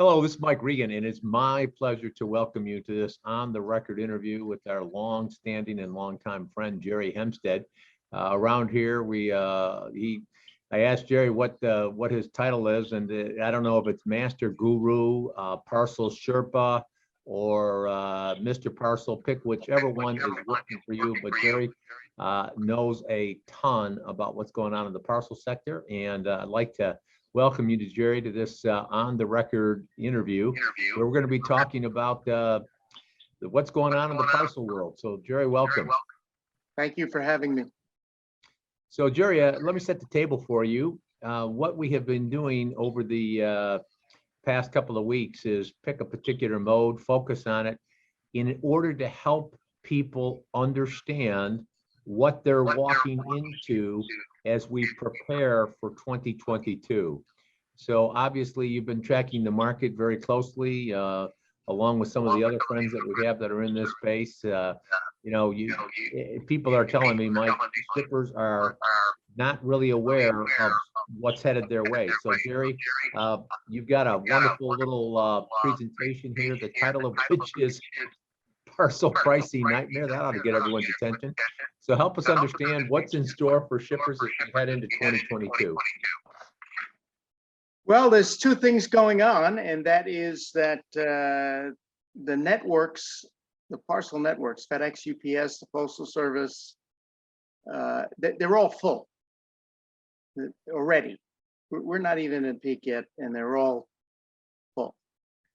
Hello, this is Mike Regan, and it's my pleasure to welcome you to this on-the-record interview with our long-standing and longtime friend, Jerry Hempstead. Around here, I asked Jerry what his title is, and I don't know if it's Master Guru, Parcel Sherpa, or Mr. Parcel. Pick whichever one is working for you, but Jerry knows a ton about what's going on in the parcel sector, and I'd like to welcome you to Jerry to this on the record interview where we're going to be talking about what's going on in the parcel world. So Jerry, welcome. Thank you for having me. So Jerry, let me set the table for you. What we have been doing over the past couple of weeks is pick a particular mode, focus on it in order to help people understand what they're walking into as we prepare for 2022. So obviously you've been tracking the market very closely, along with some of the other friends that we have that are in this space. People are telling me, Mike, shippers are not really aware of what's headed their way. So Jerry, you've got a wonderful little presentation here, the title of which is Parcel Pricing Nightmare. That ought to get everyone's attention. So help us understand what's in store for shippers as we head into 2022. Well, there's two things going on, and that is that the networks, the parcel networks, FedEx, UPS, the Postal Service, they're all full already. We're not even in peak yet, and they're all full.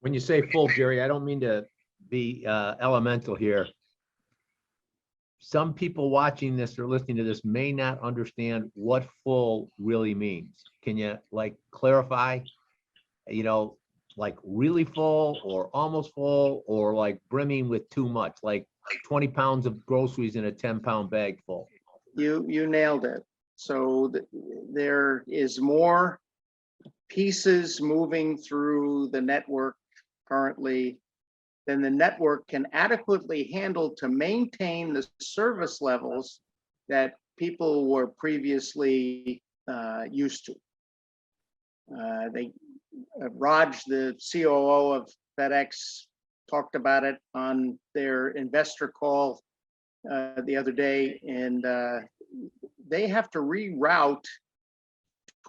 When you say full, Jerry, I don't mean to be elemental here. Some people watching this or listening to this may not understand what full really means. Can you clarify, like really full or almost full, or like brimming with too much, like 20 pounds of groceries in a 10-pound bag full? You nailed it. So there is more pieces moving through the network currently than the network can adequately handle to maintain the service levels that people were previously used to. Raj, the COO of FedEx, talked about it on their investor call the other day, and they have to reroute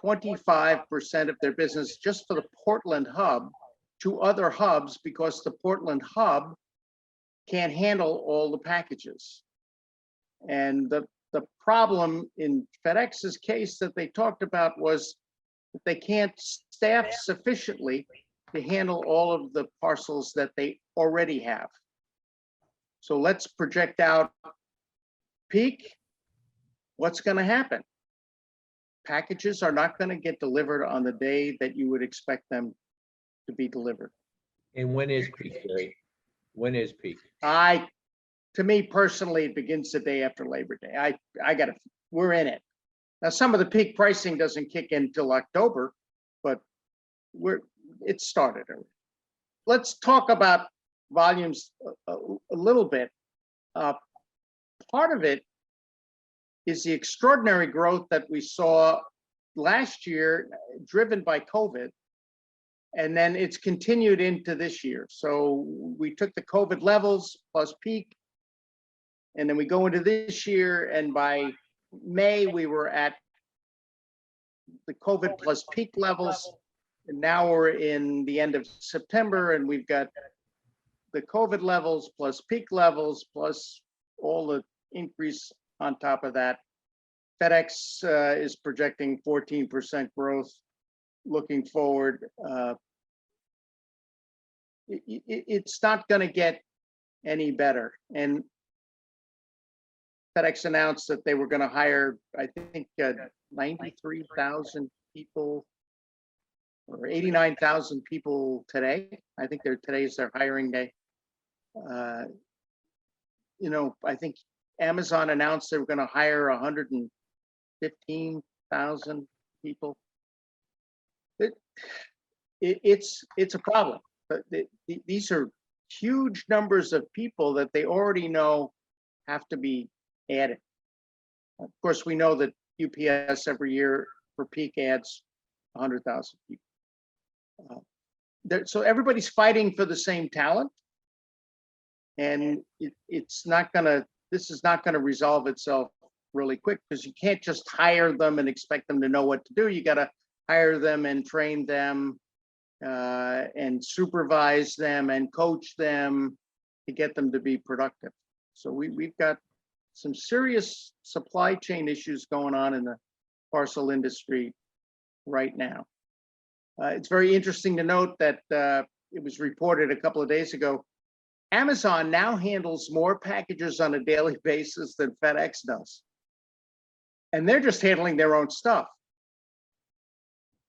25% of their business just for the Portland hub to other hubs because the Portland hub can't handle all the packages. And the problem in FedEx's case that they talked about was that they can't staff sufficiently to handle all of the parcels that they already have. So let's project out peak. What's going to happen? Packages are not going to get delivered on the day that you would expect them to be delivered. And when is peak, Jerry? When is peak? To me personally, it begins the day after Labor Day. We're in it. Now, some of the peak pricing doesn't kick in till October, but it started already. Let's talk about volumes a little bit. Part of it is the extraordinary growth that we saw last year, driven by COVID, and then it's continued into this year. So we took the COVID levels plus peak, and then we go into this year, and by May we were at the COVID plus peak levels, and now we're in the end of September, and we've got the COVID levels plus peak levels plus all the increase on top of that. FedEx is projecting 14% growth looking forward. It's not going to get any better. And FedEx announced that they were going to hire, I think, 93,000 people or 89,000 people today. I think today is their hiring day. I think Amazon announced they were going to hire 115,000 people. It's a problem. But these are huge numbers of people that they already know have to be added. Of course, we know that UPS every year for peak adds 100,000 people. so everybody's fighting for the same talent. And it's not gonna, this is not gonna resolve itself really quick, because you can't just hire them and expect them to know what to do. You gotta hire them and train them and supervise them and coach them to get them to be productive. So we've got some serious supply chain issues going on in the parcel industry right now. It's very interesting to note that it was reported a couple of days ago, Amazon now handles more packages on a daily basis than FedEx does. And they're just handling their own stuff.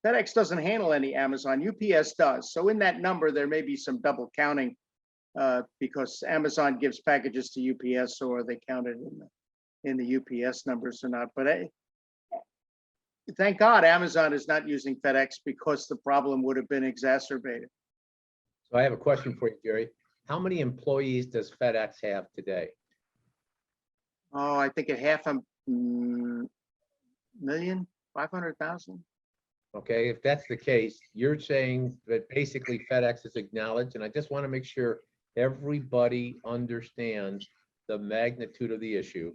FedEx doesn't handle any Amazon, UPS does. So in that number, there may be some double counting because Amazon gives packages to UPS, or they counted in the UPS numbers or not. But thank God Amazon is not using FedEx, because the problem would have been exacerbated. So I have a question for you, Jerry. How many employees does FedEx have today? Oh, I think a 500,000. Okay, if that's the case, you're saying that basically FedEx is acknowledged, and I just want to make sure everybody understands the magnitude of the issue.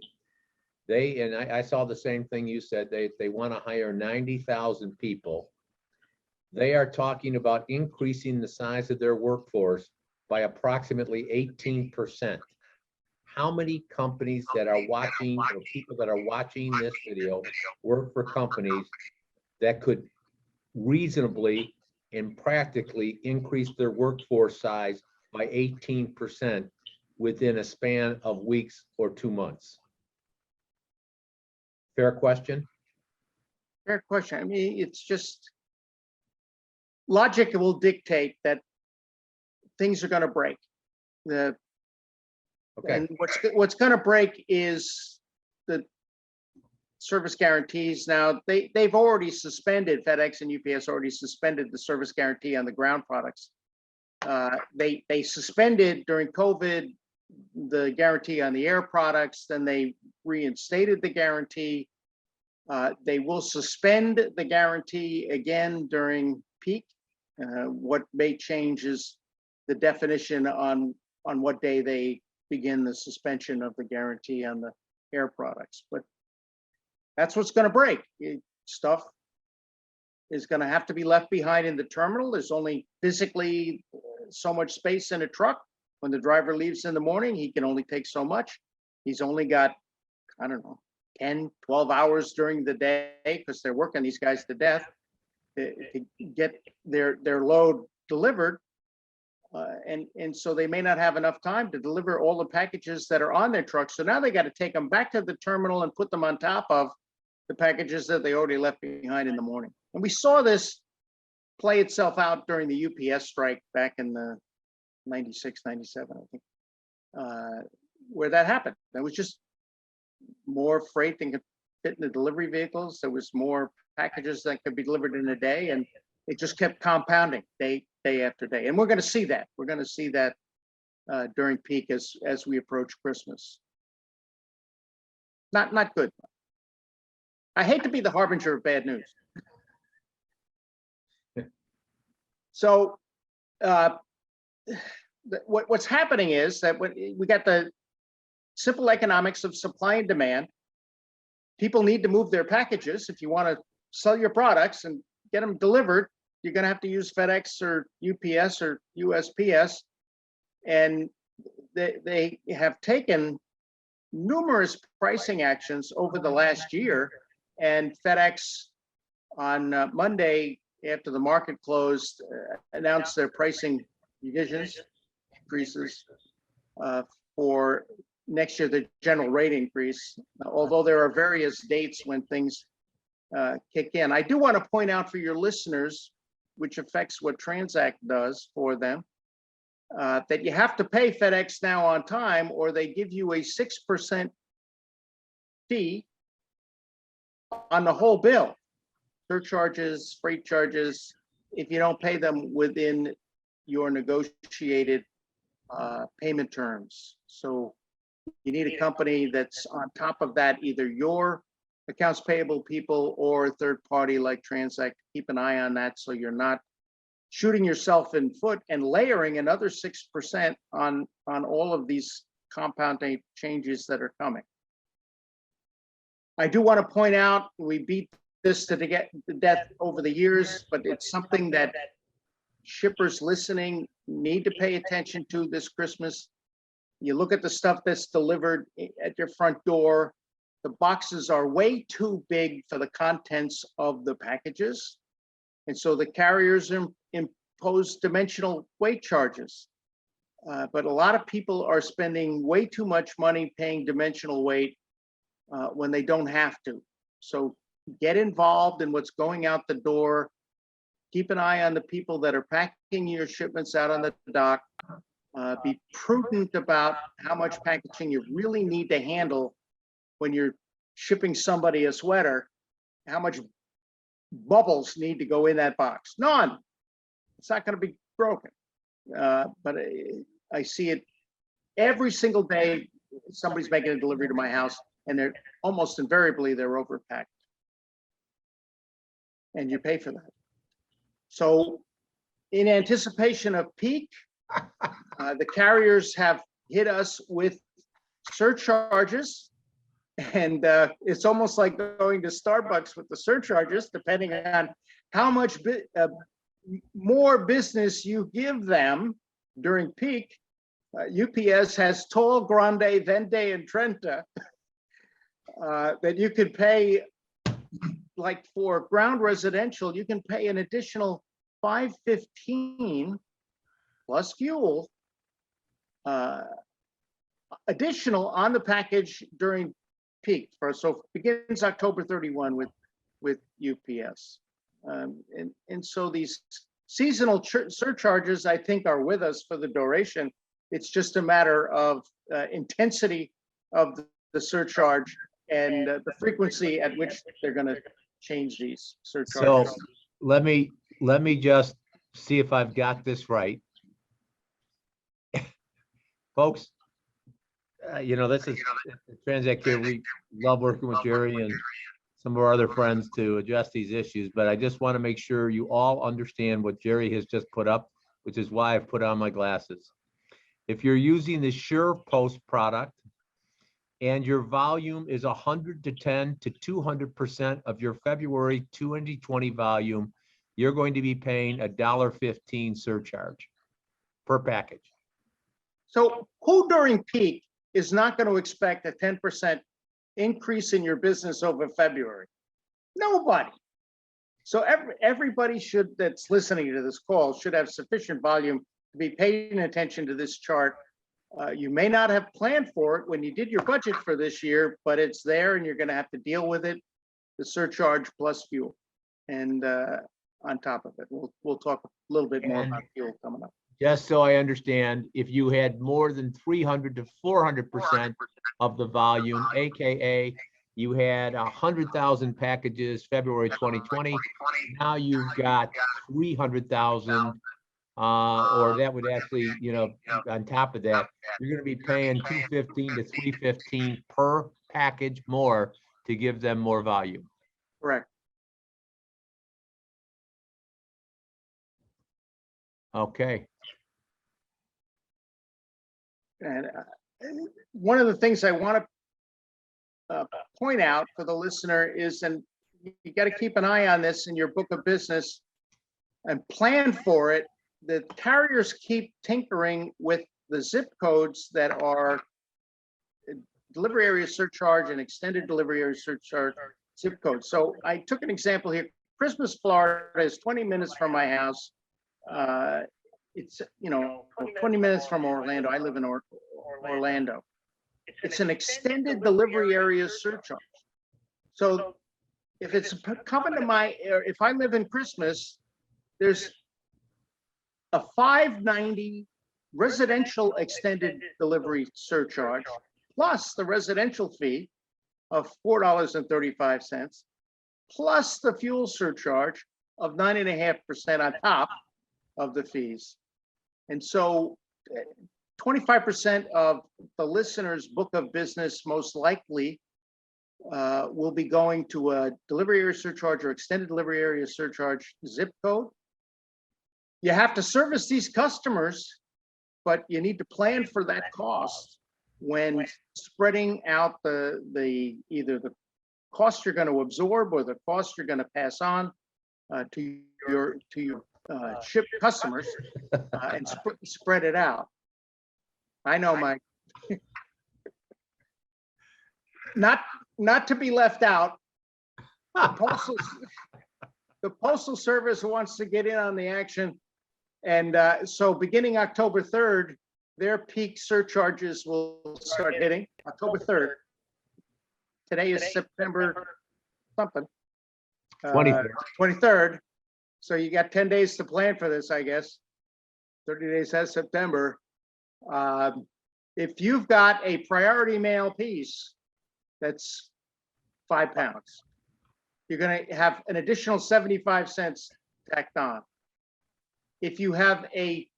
And I saw the same thing you said, they want to hire 90,000 people. They are talking about increasing the size of their workforce by approximately 18%. How many companies that are watching, or people that are watching this video, work for companies that could reasonably and practically increase their workforce size by 18% within a span of weeks or 2 months? Fair question? Fair question. I mean, it's just logic will dictate that things are going to break. Okay. And what's going to break is the service guarantees. Now they've already suspended, FedEx and UPS already suspended the service guarantee on the ground products. They suspended during COVID the guarantee on the air products, then they reinstated the guarantee. They will suspend the guarantee again during peak. What may change is the definition on what day they begin the suspension of the guarantee on the air products. But that's what's going to break. Stuff is going to have to be left behind in the terminal. There's only physically so much space in a truck. When the driver leaves in the morning, he can only take so much. He's only got, I don't know, 10, 12 hours during the day, because they're working these guys to death to get their load delivered. And so they may not have enough time to deliver all the packages that are on their trucks. So now they got to take them back to the terminal and put them on top of the packages that they already left behind in the morning. And we saw this play itself out during the UPS strike back in the 96, 97, I think, where that happened. There was just more freight than could fit in the delivery vehicles. There was more packages that could be delivered in a day, and it just kept compounding day after day. And we're going to see that. We're going to see that during peak as we approach Christmas. Not good. I hate to be the harbinger of bad news. So what's happening is that when we got the simple economics of supply and demand, people need to move their packages. If you want to sell your products and get them delivered, you're going to have to use FedEx or UPS or USPS. And they have taken numerous pricing actions over the last year. And FedEx on Monday, after the market closed, announced their pricing revisions, increases for next year, the general rate increase, although there are various dates when things kick in. I do want to point out for your listeners, which affects what TranzAct does for them, that you have to pay FedEx now on time, or they give you a 6% fee on the whole bill. Surcharges, freight charges, if you don't pay them within your negotiated payment terms. So you need a company that's on top of that, either your accounts payable people or a third party like TranzAct. Keep an eye on that so you're not shooting yourself in foot and layering another 6% on all of these compounding changes that are coming. I do want to point out, we beat this to the death over the years, but it's something that shippers listening need to pay attention to this Christmas. You look at the stuff that's delivered at your front door, the boxes are way too big for the contents of the packages. And so the carriers impose dimensional weight charges. But a lot of people are spending way too much money paying dimensional weight when they don't have to. So get involved in what's going out the door. Keep an eye on the people that are packing your shipments out on the dock. Be prudent about how much packaging you really need to handle when you're shipping somebody a sweater. How much bubbles need to go in that box? None. It's not going to be broken. But I see it every single day. Somebody's making a delivery to my house, and they're almost invariably they're overpacked, and you pay for that. So in anticipation of peak, the carriers have hit us with surcharges, and it's almost like going to Starbucks with the surcharges, depending on how much more business you give them during peak. UPS has Tall, Grande, Vende, and Trenta that you could pay, like for ground residential, you can pay an additional $5.15 plus fuel additional on the package during peak. So it begins October 31 with UPS. And so these seasonal surcharges, I think, are with us for the duration. It's just a matter of intensity of the surcharge and the frequency at which they're going to change these surcharges. So let me just see if I've got this right. Folks, this is TranzAct here. We love working with Jerry and some of our other friends to address these issues, but I just want to make sure you all understand what Jerry has just put up, which is why I've put on my glasses. If you're using the SurePost product and your volume is 110 to 200% of your February 2020 volume, you're going to be paying $1.15 surcharge per package. So who during peak is not going to expect a 10% increase in your business over February? Nobody. So everybody that's listening to this call should have sufficient volume to be paying attention to this chart. You may not have planned for it when you did your budget for this year, but it's there and you're going to have to deal with it, the surcharge plus fuel. And on top of it, we'll talk a little bit more about fuel coming up. Just so I understand, if you had more than 300 to 400% of the volume, AKA you had 100,000 packages February 2020, now you've got 300,000, or that would actually, on top of that, you're going to be paying $2.15 to $3.15 per package more to give them more volume. Correct. Okay. And one of the things I want to point out for the listener is, and you got to keep an eye on this in your book of business and plan for it, the carriers keep tinkering with the zip codes that are delivery area surcharge and extended delivery area surcharge zip codes. So I took an example here. Christmas, Florida is 20 minutes from my house. It's 20 minutes from Orlando. I live in Orlando. It's an extended delivery area surcharge. So if it's coming to if I live in Christmas, there's a $5.90 residential extended delivery surcharge plus the residential fee of $4.35 plus the fuel surcharge of 9.5% on top of the fees. And so 25% of the listener's book of business most likely will be going to a delivery area surcharge or extended delivery area surcharge zip code. you have to service these customers, but you need to plan for that cost when spreading out either the cost you're going to absorb or the cost you're going to pass on to your ship customers and spread it out. I know, Mike. Not to be left out, the Postal Service wants to get in on the action. And so beginning October 3rd, their peak surcharges will start hitting October 3rd. Today is September something. 23rd. So you got 10 days to plan for this, I guess. 30 days has September. If you've got a priority mail piece, that's 5 pounds. You're going to have an additional 75 cents tacked on. If you have a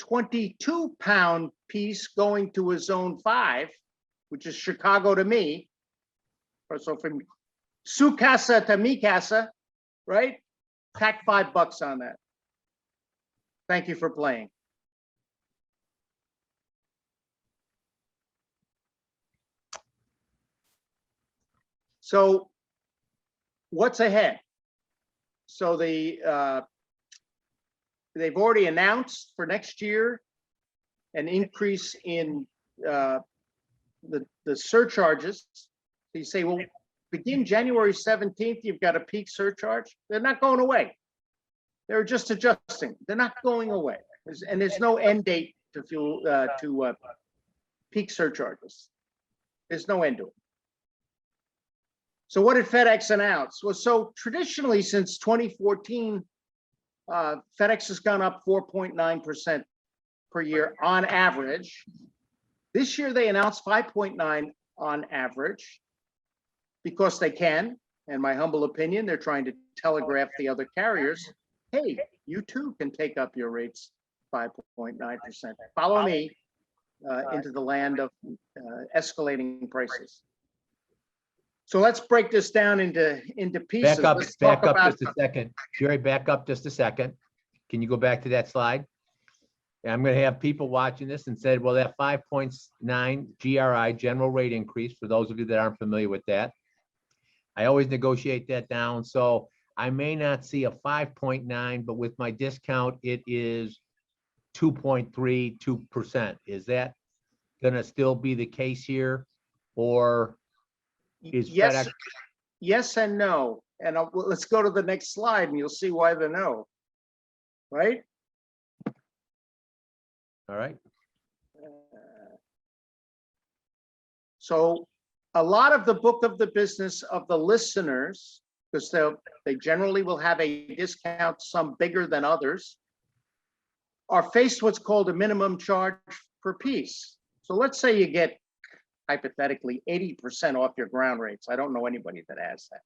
22-pound piece going to a zone 5, which is Chicago to me, or so from su casa to mi casa, right? Tack $5 on that. Thank you for playing. So what's ahead? So they've already announced for next year an increase in the surcharges. So you say, well, begin January 17th, you've got a peak surcharge. They're not going away. They're just adjusting. They're not going away. And there's no end date to peak surcharges. There's no end to it. So what did FedEx announce? Well, so traditionally since 2014, FedEx has gone up 4.9% per year on average. This year they announced 5.9 on average because they can. In my humble opinion, they're trying to telegraph the other carriers, hey, you too can take up your rates 5.9%. Follow me into the land of escalating prices. So let's break this down into pieces. Back up just a second. Jerry, back up just a second. Can you go back to that slide? And I'm going to have people watching this and said, well, that 5.9 GRI, general rate increase, for those of you that aren't familiar with that, I always negotiate that down. So I may not see a 5.9, but with my discount, it is 2.32%. Is that going to still be the case here? Or is yes, FedEx? Yes and no. And let's go to the next slide and you'll see why the no. Right? All right. So a lot of the book of the business of the listeners, because they generally will have a discount, some bigger than others, are faced what's called a minimum charge per piece. So let's say you get hypothetically 80% off your ground rates. I don't know anybody that has that.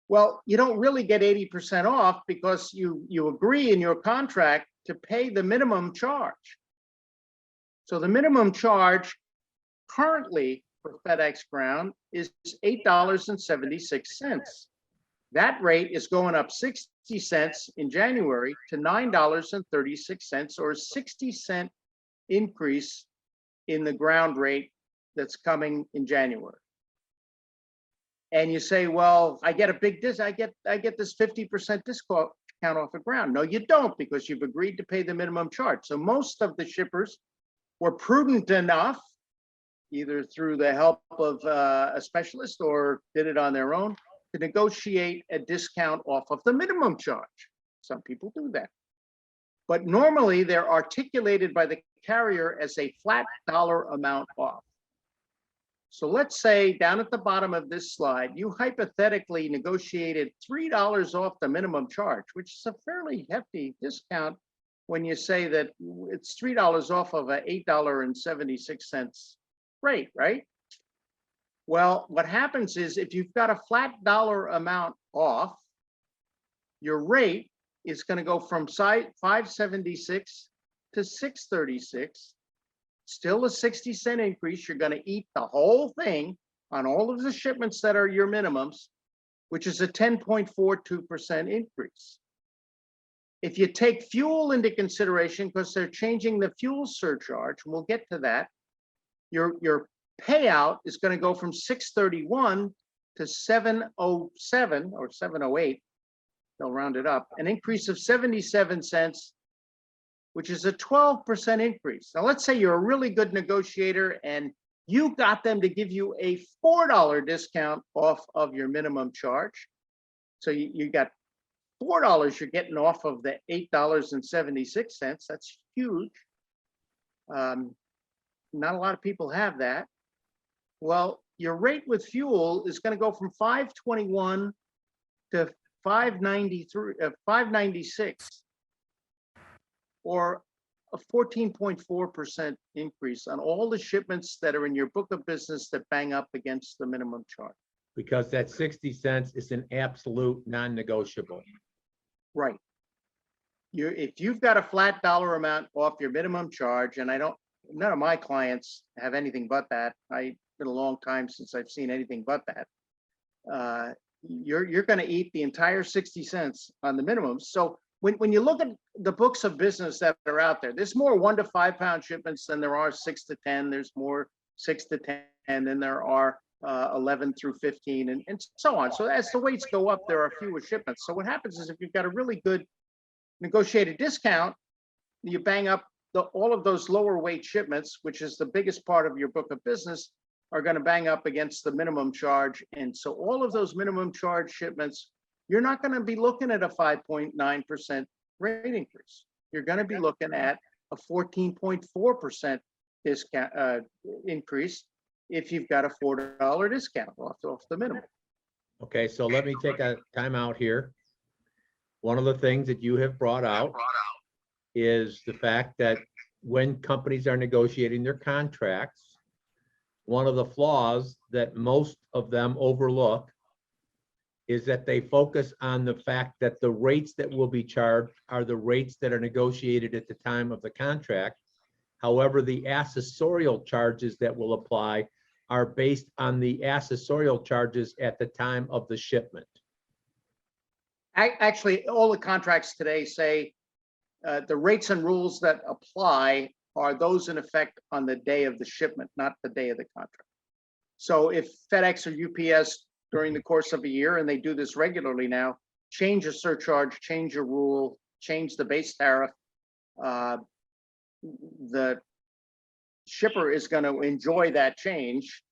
Well, you don't really get 80% off because you agree in your contract to pay the minimum charge. So the minimum charge currently for FedEx Ground is $8.76. That rate is going up 60 cents in January to $9.36, or a 60-cent increase in the ground rate that's coming in January. And you say, well, I get a big discount. I get this 50% discount off the ground. No, you don't, because you've agreed to pay the minimum charge. So most of the shippers were prudent enough, either through the help of a specialist or did it on their own, to negotiate a discount off of the minimum charge. Some people do that. But normally they're articulated by the carrier as a flat dollar amount off. So let's say down at the bottom of this slide, you hypothetically negotiated $3 off the minimum charge, which is a fairly hefty discount when you say that it's $3 off of an $8.76 rate, right? Well, what happens is if you've got a flat dollar amount off, your rate is going to go from $5.76 to $6.36. Still a 60-cent increase. You're going to eat the whole thing on all of the shipments that are your minimums, which is a 10.42% increase. If you take fuel into consideration, because they're changing the fuel surcharge, and we'll get to that, your payout is going to go from 631 to 707 or 708. They'll round it up, an increase of 77 cents, which is a 12% increase. Now, let's say you're a really good negotiator and you got them to give you a $4 discount off of your minimum charge. So you got $4 you're getting off of the $8.76. That's huge. Not a lot of people have that. Well, your rate with fuel is going to go from 521 to 593, 596, or a 14.4% increase on all the shipments that are in your book of business that bang up against the minimum charge. Because that 60 cents is an absolute non-negotiable. Right. If you've got a flat dollar amount off your minimum charge, and none of my clients have anything but that. It's been a long time since I've seen anything but that. You're going to eat the entire 60 cents on the minimum. So when you look at the books of business that are out there, there's more 1 to 5 pound shipments than there are 6 to 10. There's more 6 to 10 than there are 11 through 15 and so on. So as the weights go up, there are fewer shipments. So what happens is if you've got a really good negotiated discount, you bang up all of those lower weight shipments, which is the biggest part of your book of business, are going to bang up against the minimum charge. And so all of those minimum charge shipments, you're not going to be looking at a 5.9% rate increase. You're going to be looking at a 14.4% discount increase if you've got a $4 discount off the minimum. Okay, so let me take a time out here. One of the things that you have brought out is the fact that when companies are negotiating their contracts, one of the flaws that most of them overlook is that they focus on the fact that the rates that will be charged are the rates that are negotiated at the time of the contract. However, the accessorial charges that will apply are based on the accessorial charges at the time of the shipment. Actually, all the contracts today say the rates and rules that apply are those in effect on the day of the shipment, not the day of the contract. So if FedEx or UPS during the course of a year, and they do this regularly now, change a surcharge, change a rule, change the base tariff, the shipper is going to enjoy that change,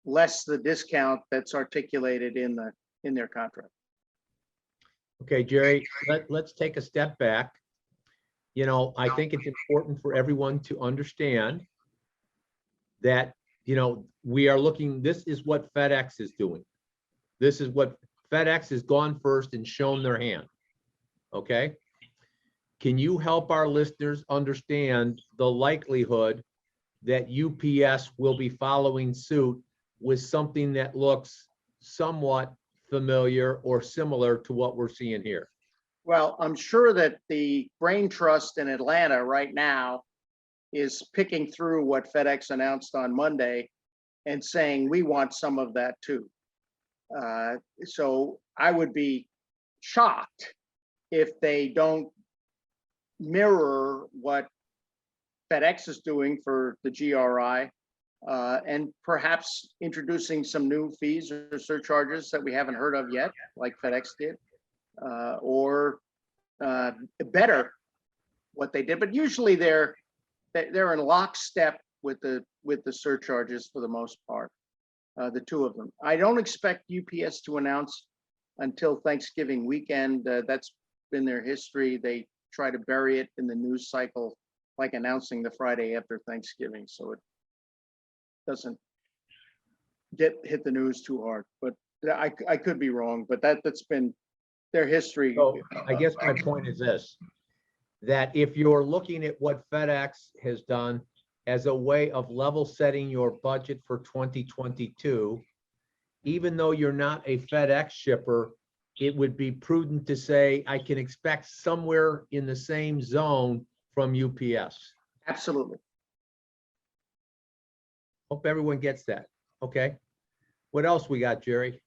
less the discount that's articulated in their contract. Okay, Jerry, let's take a step back. You know, I think it's important for everyone to understand that, you know, we are looking, this is what FedEx is doing. This is what FedEx has gone first and shown their hand. Okay. Can you help our listeners understand the likelihood that UPS will be following suit with something that looks somewhat familiar or similar to what we're seeing here? Well, I'm sure that the Brain Trust in Atlanta right now is picking through what FedEx announced on Monday and saying, we want some of that too. So I would be shocked if they don't mirror what FedEx is doing for the GRI, and perhaps introducing some new fees or surcharges that we haven't heard of yet, like FedEx did. Or better what they did, but usually they're in lockstep with the surcharges for the most part, the two of them. I don't expect UPS to announce until Thanksgiving weekend. That's been their history. They try to bury it in the news cycle, like announcing the Friday after Thanksgiving, so it doesn't hit the news too hard. But I could be wrong, but that's been their history. So I guess my point is this, that if you're looking at what FedEx has done as a way of level setting your budget for 2022, even though you're not a FedEx shipper, it would be prudent to say, I can expect somewhere in the same zone from UPS. Absolutely. Hope everyone gets that. Okay. What else we got, Jerry?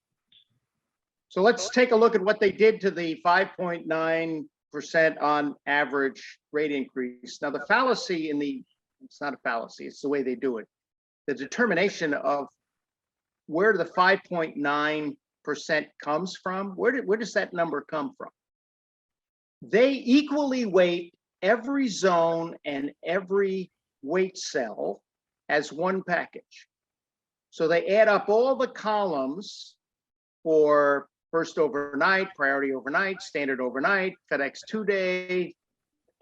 So let's take a look at what they did to the 5.9 on average rate increase. Now, the fallacy it's not a fallacy, it's the way they do it. The determination of where the 5.9% comes from, where does that number come from? They equally weight every zone and every weight cell as one package. So they add up all the columns for first overnight, priority overnight, standard overnight, FedEx 2-day,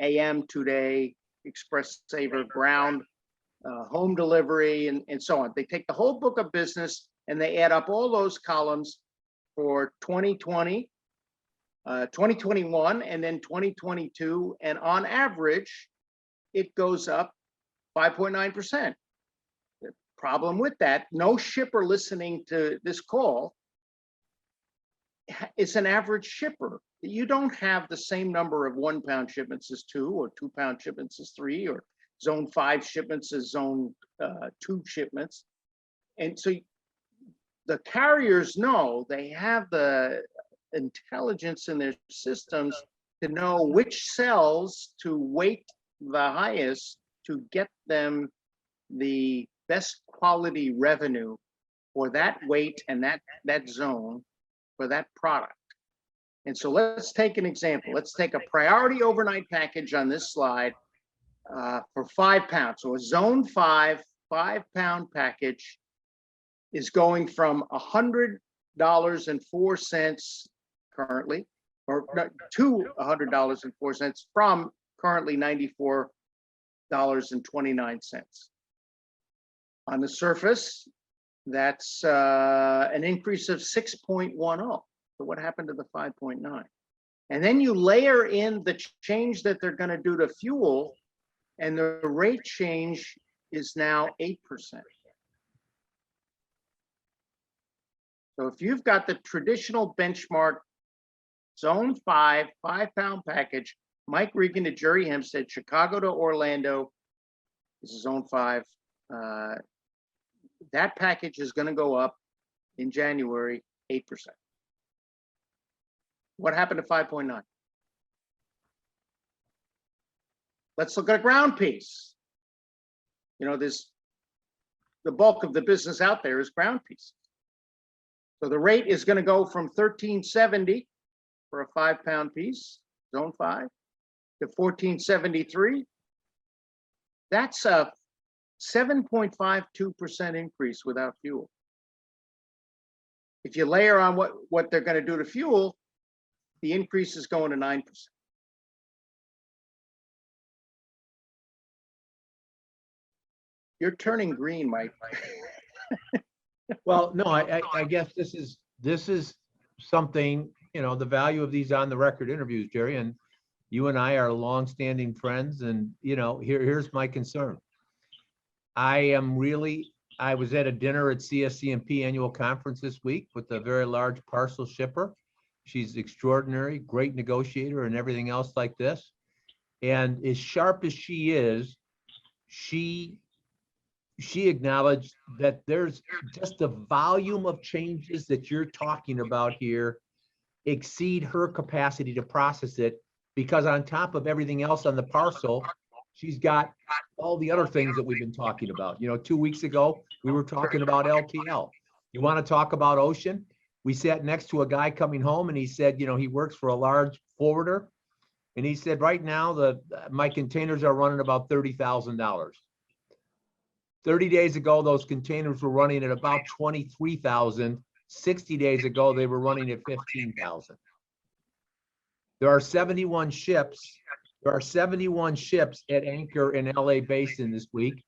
AM 2-day, Express Saver, ground, home delivery, and so on. They take the whole book of business and they add up all those columns for 2020, 2021, and then 2022. And on average, it goes up 5.9%. The problem with that, no shipper listening to this call is an average shipper. You don't have the same number of 1 pound shipments as 2, or 2 pound shipments as 3, or zone 5 shipments as zone 2 shipments. And so the carriers know, they have the intelligence in their systems to know which cells to weight the highest to get them the best quality revenue for that weight and that zone for that product. And so let's take an example. Let's take a priority overnight package on this slide for 5 pounds. So a zone 5 5-pound package is going from $100.04 currently, or to $100.04 from currently $94.29. On the surface, that's an increase of 6.10. So what happened to the 5.9? And then you layer in the change that they're going to do to fuel, and the rate change is now 8%. So if you've got the traditional benchmark zone 5 5-pound package, Mike Regan to Jerry Hempstead, Chicago to Orlando, this is zone 5. That package is going to go up in January 8%. What happened to 5.9? Let's look at a ground piece. You know, the bulk of the business out there is ground pieces. So the rate is going to go from $13.70 for a 5-pound piece, zone 5, to $14.73. That's a 7.52% increase without fuel. If you layer on what they're going to do to fuel, the increase is going to 9%. You're turning green, Mike. Well, no, I guess this is something, you know, the value of these on the record interviews, Jerry, and you and I are longstanding friends, and you know, here's my concern. I was at a dinner at CSCMP annual conference this week with a very large parcel shipper. She's extraordinary, great negotiator and everything else like this. And as sharp as she is, she acknowledged that there's just the volume of changes that you're talking about here exceed her capacity to process it, because on top of everything else on the parcel, she's got all the other things that we've been talking about. You know, 2 weeks ago, we were talking about LTL. You want to talk about ocean? We sat next to a guy coming home and he said, you know, he works for a large forwarder. And he said, right now, my containers are running about $30,000. 30 days ago, those containers were running at about 23,000. 60 days ago, they were running at 15,000. There are 71 ships. There are 71 ships at anchor in LA Basin this week.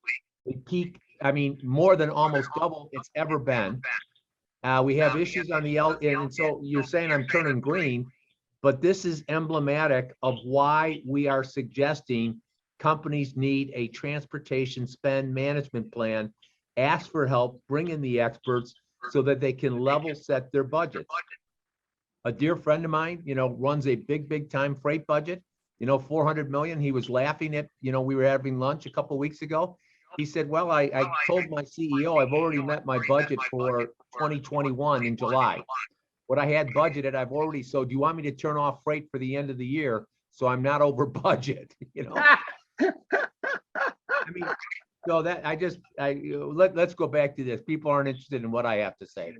They peak, I mean, more than almost double it's ever been. We have issues on the and so you're saying I'm turning green, but this is emblematic of why we are suggesting companies need a transportation spend management plan, ask for help, bring in the experts so that they can level set their budgets. A dear friend of mine, you know, runs a big time freight budget, you know, 400 million. He was laughing at, you know, we were having lunch a couple of weeks ago. He said, well, I told my CEO I've already met my budget for 2021 in July. What I had budgeted, I've already, so do you want me to turn off freight for the end of the year? so I'm not over budget, you know? I mean, so that let's go back to this. People aren't interested in what I have to say.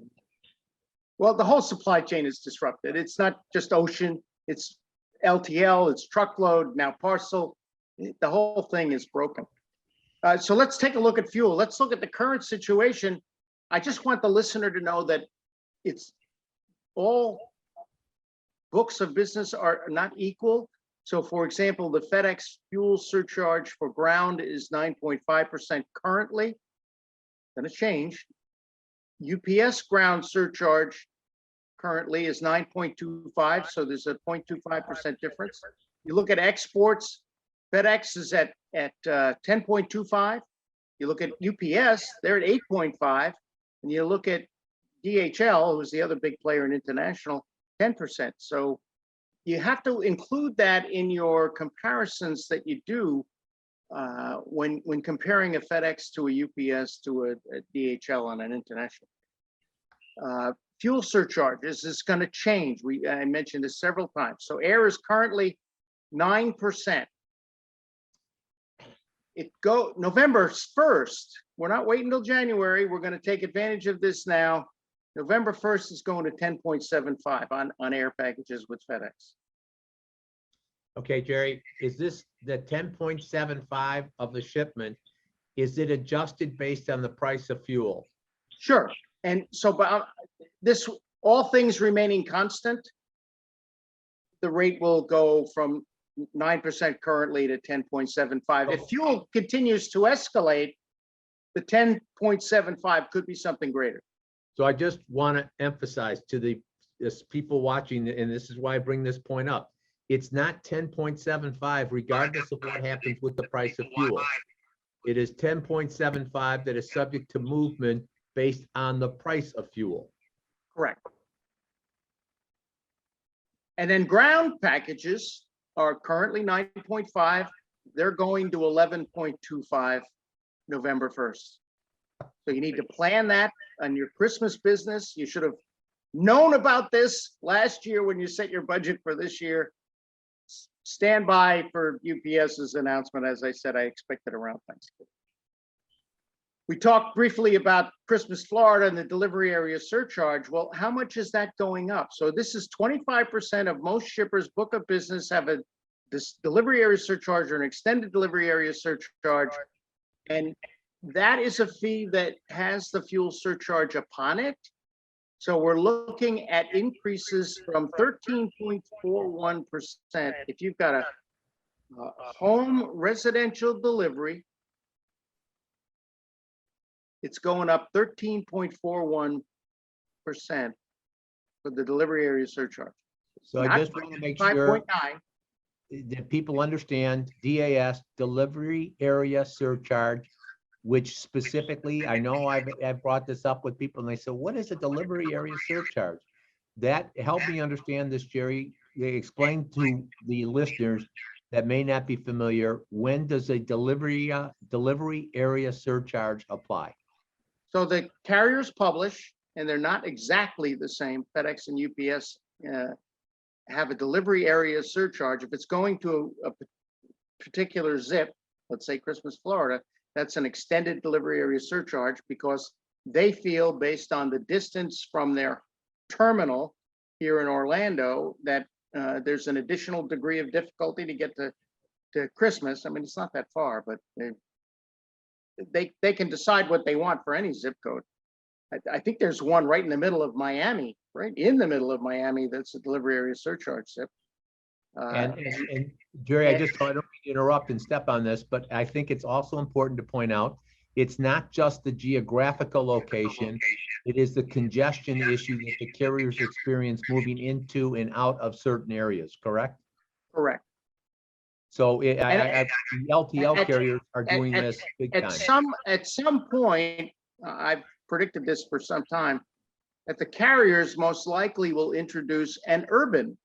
Well, the whole supply chain is disrupted. It's not just ocean, it's LTL, it's truckload, now parcel. The whole thing is broken. So let's take a look at fuel. Let's look at the current situation. I just want the listener to know that it's all books of business are not equal. So for example, the FedEx fuel surcharge for ground is 9.5% currently. Going to change. UPS ground surcharge currently is 9.25, so there's a 0.25% difference. You look at exports, FedEx is at 10.25. You look at UPS, they're at 8.5, and you look at DHL, who's the other big player in international, 10%. So you have to include that in your comparisons that you do when comparing a FedEx to a UPS to a DHL on an international. Fuel surcharges is going to change. I mentioned this several times. So air is currently 9%. November 1st. We're not waiting until January. We're going to take advantage of this now. November 1st is going to 10.75 on air packages with FedEx. Okay, Jerry, is this the 10.75 of the shipment? Is it adjusted based on the price of fuel? Sure. And so, but this, all things remaining constant, the rate will go from 9% currently to 10.75. If fuel continues to escalate, the 10.75 could be something greater. So I just want to emphasize to this people watching, and this is why I bring this point up. It's not 10.75 regardless of what happens with the price of fuel. It is 10.75 that is subject to movement based on the price of fuel. Correct. And then ground packages are currently 9.5. They're going to 11.25 November 1st. So you need to plan that on your Christmas business. You should have known about this last year when you set your budget for this year. Stand by for UPS's announcement. As I said, I expect it around Thanksgiving. We talked briefly about Christmas, Florida, and the delivery area surcharge. Well, how much is that going up? So this is 25% of most shippers' book of business have this delivery area surcharge or an extended delivery area surcharge. And that is a fee that has the fuel surcharge upon it. So we're looking at increases from 13.41%. If you've got a home residential delivery, it's going up 13.41% for the delivery area surcharge. So I just want to make sure that people understand DAS, delivery area surcharge, which specifically, I know I've brought this up with people and they said, what is a delivery area surcharge? That helped me understand this, Jerry. Explain to the listeners that may not be familiar, when does a delivery area surcharge apply? So the carriers publish, and they're not exactly the same. FedEx and UPS have a delivery area surcharge. If it's going to a particular zip, let's say Christmas, Florida, that's an extended delivery area surcharge because they feel, based on the distance from their terminal here in Orlando, that there's an additional degree of difficulty to get to Christmas. I mean, it's not that far, but they can decide what they want for any zip code. I think there's one right in the middle of Miami, that's a delivery area surcharge zip. And Jerry, I don't mean to interrupt and step on this, but I think it's also important to point out, it's not just the geographical location, it is the congestion issue that the carriers experience moving into and out of certain areas, correct? Correct. So the LTL carriers are doing this big time. At some point, I've predicted this for some time, that the carriers most likely will introduce an urban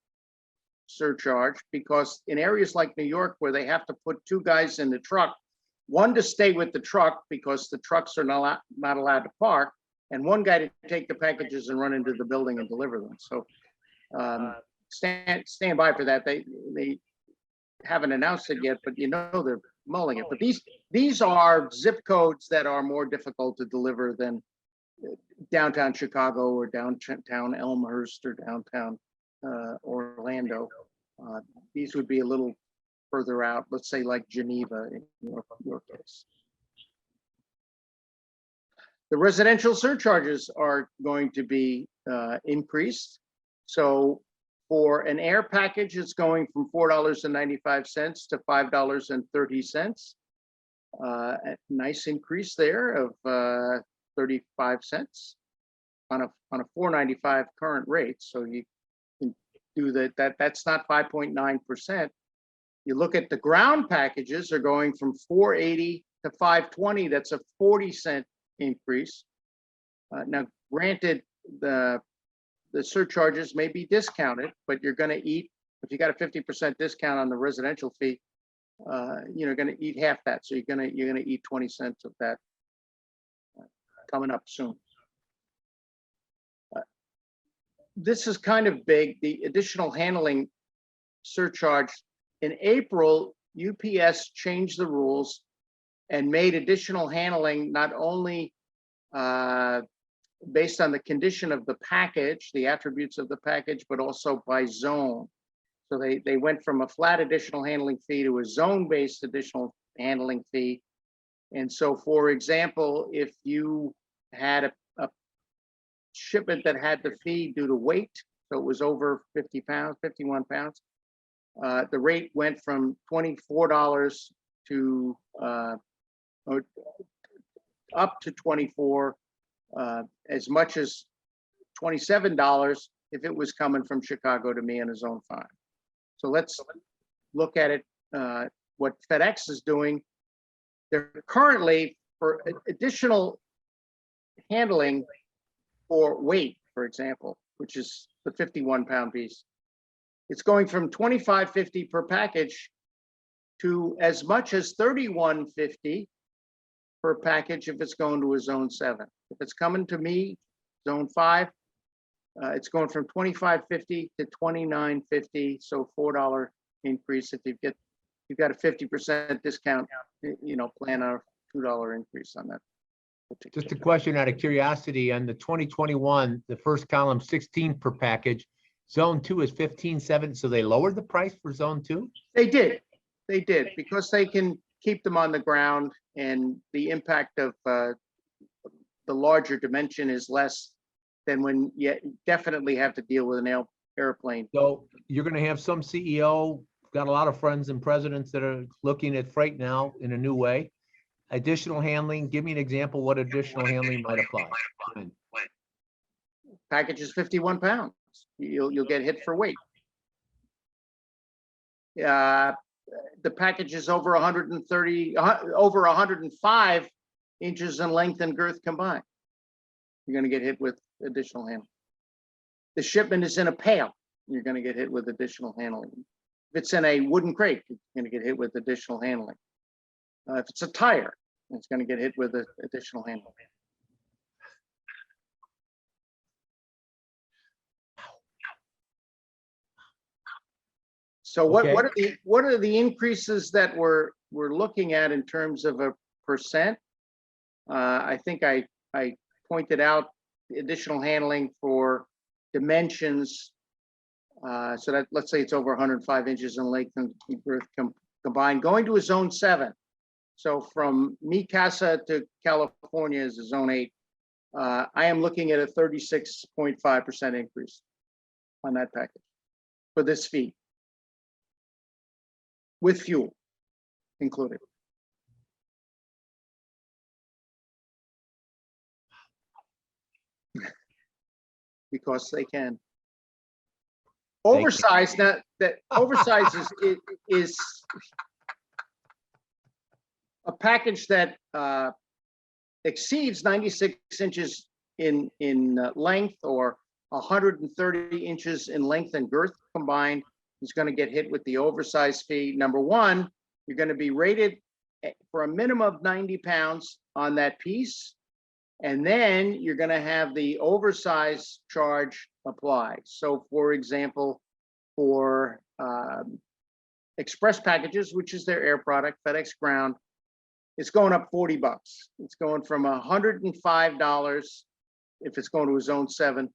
surcharge, because in areas like New York, where they have to put two guys in the truck, one to stay with the truck because the trucks are not allowed to park, and one guy to take the packages and run into the building and deliver them. So stand by for that. haven't announced it yet, but you know they're mulling it. But these are zip codes that are more difficult to deliver than downtown Chicago or downtown Elmhurst or downtown Orlando. These would be a little further out, let's say like Geneva in your case. The residential surcharges are going to be increased. So for an air package, it's going from $4.95 to $5.30. A nice increase there of 35 cents on a $4.95 current rate. So you can do that. That's not 5.9%. You look at the ground packages are going from $4.80 to $5.20. That's a 40-cent increase. Now, granted, the surcharges may be discounted, but you're going to eat, if you got a 50% discount on the residential fee, you're going to eat half that. So you're going to eat 20 cents of that coming up soon. This is kind of big. The additional handling surcharge in April, UPS changed the rules and made additional handling not only based on the condition of the package, the attributes of the package, but also by zone. So they went from a flat additional handling fee to a zone-based additional handling fee. And so, for example, if you had a shipment that had the fee due to weight, so it was over 50 pounds, 51 pounds, the rate went from $24 to up to $24, as much as $27 if it was coming from Chicago to me in a zone 5. So let's look at it, what FedEx is doing. They're currently, for additional handling for weight, for example, which is the 51-pound piece, it's going from $25.50 per package to as much as $31.50 per package if it's going to a zone 7. If it's coming to me, zone 5, it's going from $25.50 to $29.50, so $4 increase. If you've got a 50% discount, plan a $2 increase on that. Just a question out of curiosity, on the 2021, the first column 16 per package, zone 2 is 15.7, so they lowered the price for zone 2? They did because they can keep them on the ground, and the impact of the larger dimension is less than when you definitely have to deal with an airplane. So you're going to have some CEO, got a lot of friends and presidents that are looking at freight now in a new way. Additional handling, give me an example what additional handling might apply. Package is 51 pounds. You'll get hit for weight. The package is over 130, over 105 inches in length and girth combined. You're going to get hit with additional handling. The shipment is in a pail. You're going to get hit with additional handling. If it's in a wooden crate, you're going to get hit with additional handling. If it's a tire, it's going to get hit with additional handling. So what are the increases that we're looking at in terms of a percent? I think I pointed out the additional handling for dimensions. So that, let's say it's over 105 inches in length and girth combined, going to a zone 7. So from Mi Casa to California is a zone 8. I am looking at a 36.5% increase on that package for this fee, with fuel included. Because they can. Oversized, now that oversized is a package that exceeds 96 inches in length or 130 inches in length and girth combined is going to get hit with the oversized fee. Number one, you're going to be rated for a minimum of 90 pounds on that piece. And then you're going to have the oversized charge applied. So for example, for express packages, which is their air product, FedEx Ground, it's going up $40. It's going from $105 if it's going to a zone 7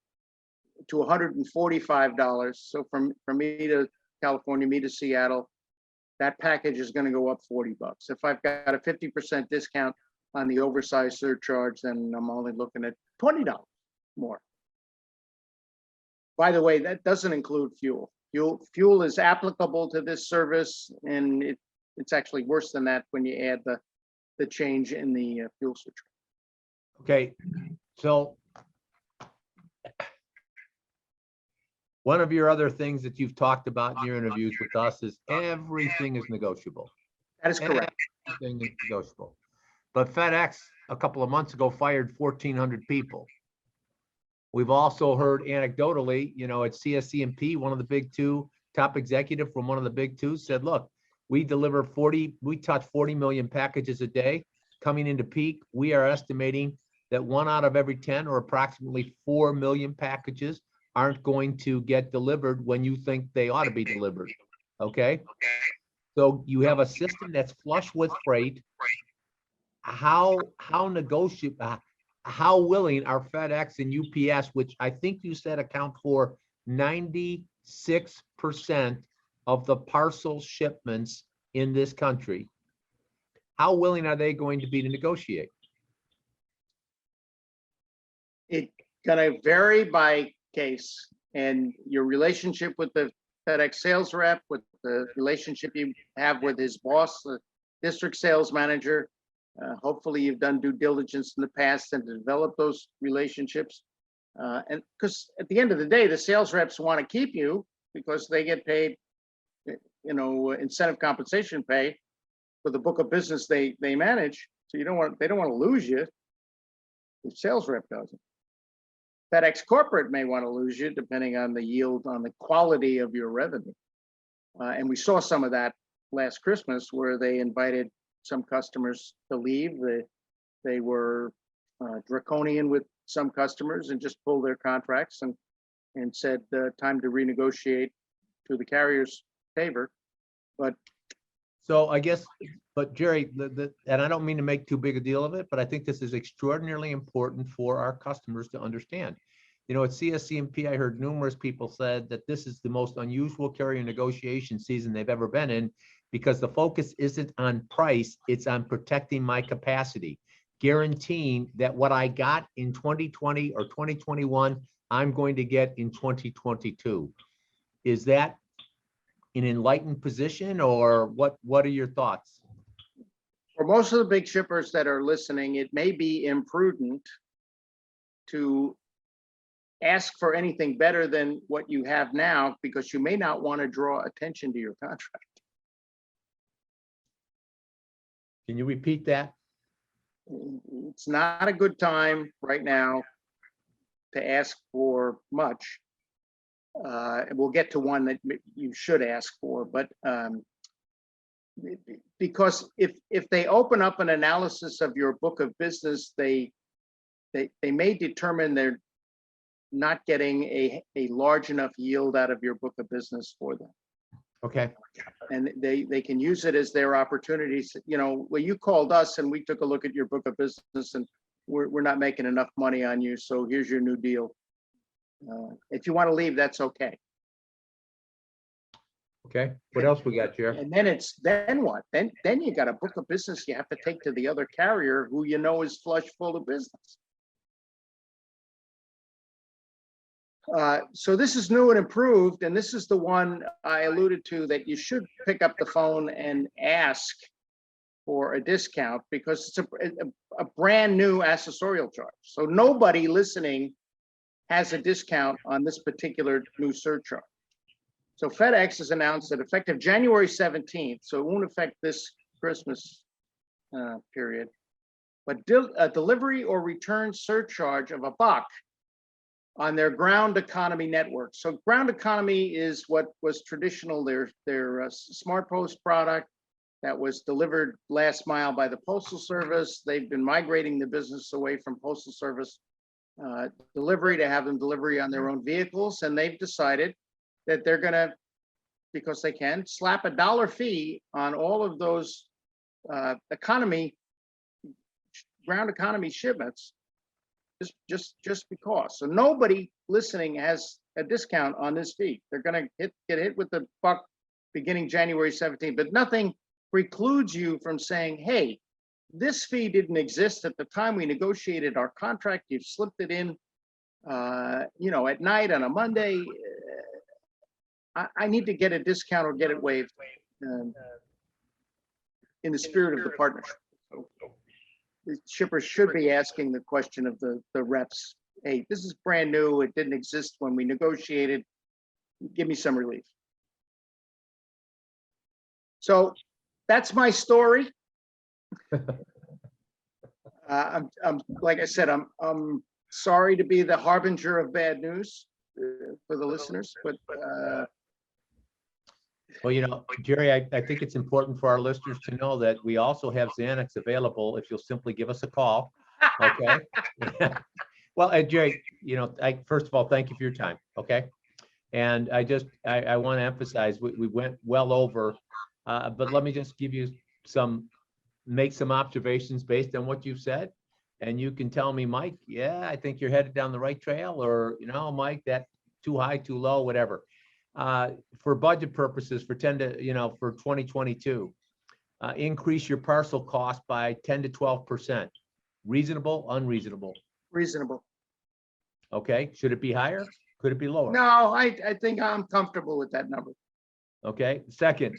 to $145. So from me to California, me to Seattle, that package is going to go up $40. If I've got a 50% discount on the oversized surcharge, then I'm only looking at $20 more. By the way, that doesn't include fuel. Fuel is applicable to this service, and it's actually worse than that when you add the change in the fuel surcharge. Okay, so one of your other things that you've talked about in your interviews with us is everything is negotiable. That is correct. Everything is negotiable. But FedEx a couple of months ago fired 1,400 people. We've also heard anecdotally, you know, at CSCMP, one of the big two, top executive from one of the big two said, look, we touch 40 million packages a day. Coming into peak, we are estimating that 1 out of every 10, or approximately 4 million packages, aren't going to get delivered when you think they ought to be delivered. Okay. So you have a system that's flush with freight. How willing are FedEx and UPS, which I think you said account for 96% of the parcel shipments in this country? How willing are they going to be to negotiate? It's going to vary by case, and your relationship with the FedEx sales rep, with the relationship you have with his boss, the district sales manager. Hopefully you've done due diligence in the past and developed those relationships. And because at the end of the day, the sales reps want to keep you because they get paid, you know, incentive compensation pay for the book of business they manage. So they don't want to lose you. The sales rep doesn't. FedEx corporate may want to lose you depending on the yield, on the quality of your revenue. And we saw some of that last Christmas where they invited some customers to leave. They were draconian with some customers and just pulled their contracts and said time to renegotiate to the carrier's favor. But so I guess, but Jerry, and I don't mean to make too big a deal of it, but I think this is extraordinarily important for our customers to understand. You know, at CSCMP, I heard numerous people said that this is the most unusual carrier negotiation season they've ever been in, because the focus isn't on price, it's on protecting my capacity, guaranteeing that what I got in 2020 or 2021, I'm going to get in 2022. Is that an enlightened position, or what are your thoughts? For most of the big shippers that are listening, it may be imprudent to ask for anything better than what you have now, because you may not want to draw attention to your contract. Can you repeat that? It's not a good time right now to ask for much. We'll get to one that you should ask for, but because if they open up an analysis of your book of business, they may determine they're not getting a large enough yield out of your book of business for them. Okay. And they can use it as their opportunities. You know, well, you called us and we took a look at your book of business and we're not making enough money on you, so here's your new deal. If you want to leave, that's okay. Okay. What else we got, Jerry? And then what? Then you got a book of business you have to take to the other carrier who you know is flush full of business. So this is new and improved, and this is the one I alluded to that you should pick up the phone and ask for a discount, because it's a brand new accessorial charge. So nobody listening has a discount on this particular new surcharge. So FedEx has announced that effective January 17th, so it won't affect this Christmas period, but a delivery or return surcharge of $1 on their ground economy network. So ground economy is what was traditional, their Smart Post product that was delivered last mile by the Postal Service. They've been migrating the business away from Postal Service delivery to have them delivery on their own vehicles. And they've decided that they're gonna because they can, slap $1 fee on all of those ground economy shipments, just because. So nobody listening has a discount on this fee. They're gonna get hit with the buck beginning January 17th, but nothing precludes you from saying, hey, this fee didn't exist at the time we negotiated our contract. You've slipped it in, at night on a Monday. I need to get a discount or get it waived in the spirit of the partnership. So the shippers should be asking the question of the reps. Hey, this is brand new. It didn't exist when we negotiated. Give me some relief. So that's my story. I'm like I said, I'm sorry to be the harbinger of bad news for the listeners, but well, Jerry, I think it's important for our listeners to know that we also have Xanax available if you'll simply give us a call. Okay. Well, Jerry, first of all, thank you for your time. Okay. And I want to emphasize we went well over, but let me just give you make some observations based on what you've said. And you can tell me, Mike, yeah, I think you're headed down the right trail, or, Mike, that too high, too low, whatever. For budget purposes for 2022, increase your parcel cost by 10 to 12%. Reasonable, unreasonable? reasonable. Okay. Should it be higher? Could it be lower? No, I think I'm comfortable with that number. Okay. Second,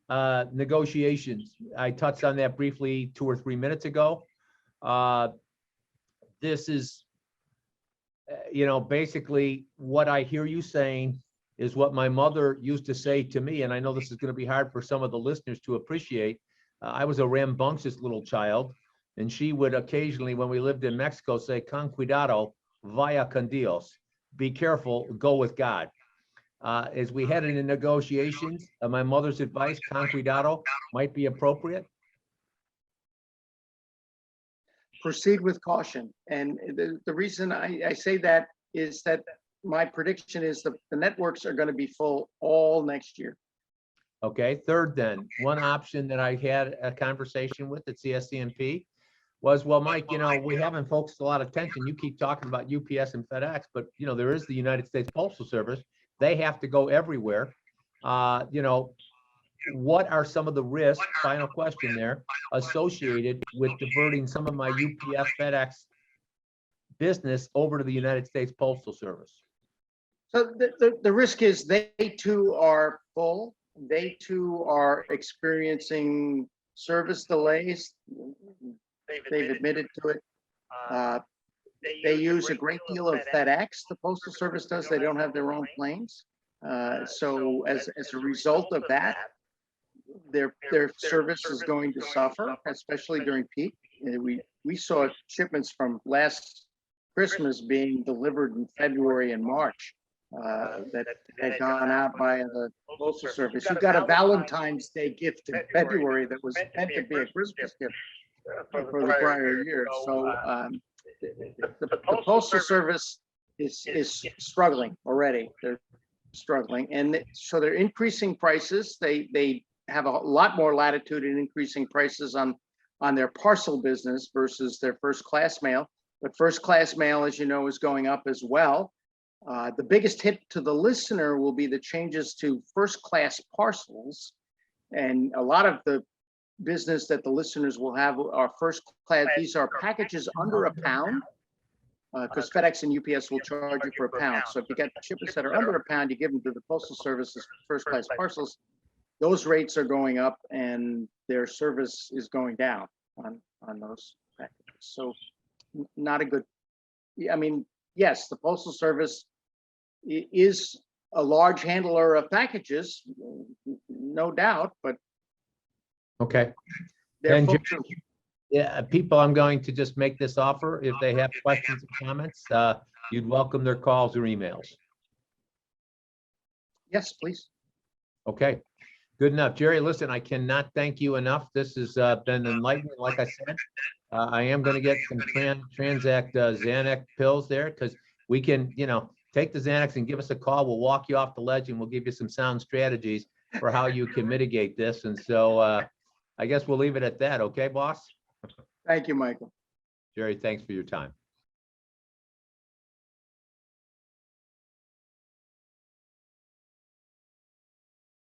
negotiations. I touched on that briefly 2 or 3 minutes ago. This is, basically what I hear you saying is what my mother used to say to me. And I know this is going to be hard for some of the listeners to appreciate. I was a rambunctious little child, and she would occasionally, when we lived in Mexico, say, "Con cuidado, vaya con Dios." Be careful, go with God. As we head into negotiations, my mother's advice, "Con cuidado," might be appropriate. Proceed with caution. And the reason I say that is that my prediction is the networks are going to be full all next year. Okay. Third, then, one option that I had a conversation with at CSCMP was, well, Mike, we haven't focused a lot of attention. You keep talking about UPS and FedEx, but there is the United States Postal Service. They have to go everywhere. What are some of the risks, final question there, associated with diverting some of my UPS, FedEx business over to the United States Postal Service? So the risk is they too are full. They too are experiencing service delays. They've admitted to it. They use a great deal of FedEx. The Postal Service does. They don't have their own planes. So as a result of that, their service is going to suffer, especially during peak. We saw shipments from last Christmas being delivered in February and March that had gone out by the Postal Service. You got a Valentine's Day gift in February that was meant to be a Christmas gift for the prior year. So the Postal Service is struggling already. They're struggling, and so they're increasing prices. They have a lot more latitude in increasing prices on their parcel business versus their first class mail. But first class mail, as you know, is going up as well. The biggest hit to the listener will be the changes to first class parcels. And a lot of the business that the listeners will have are first class. These are packages under a pound, because FedEx and UPS will charge you for a pound. So if you get shipments that are under a pound, you give them to the Postal Service as first class parcels. Those rates are going up and their service is going down on those packages. So not a good, yes, the Postal Service is a large handler of packages, no doubt, but okay. they're full. Yeah, people, I'm going to just make this offer. If they have questions or comments, you'd welcome their calls or emails. Yes, please. Okay, good enough. Jerry, listen, I cannot thank you enough. This has been enlightening. Like I said, I am going to get some TranzAct Xanax pills there, because we can, take the Xanax and give us a call. We'll walk you off the ledge and we'll give you some sound strategies for how you can mitigate this. And so I guess we'll leave it at that. Okay, boss? Thank you, Michael. Jerry, thanks for your time.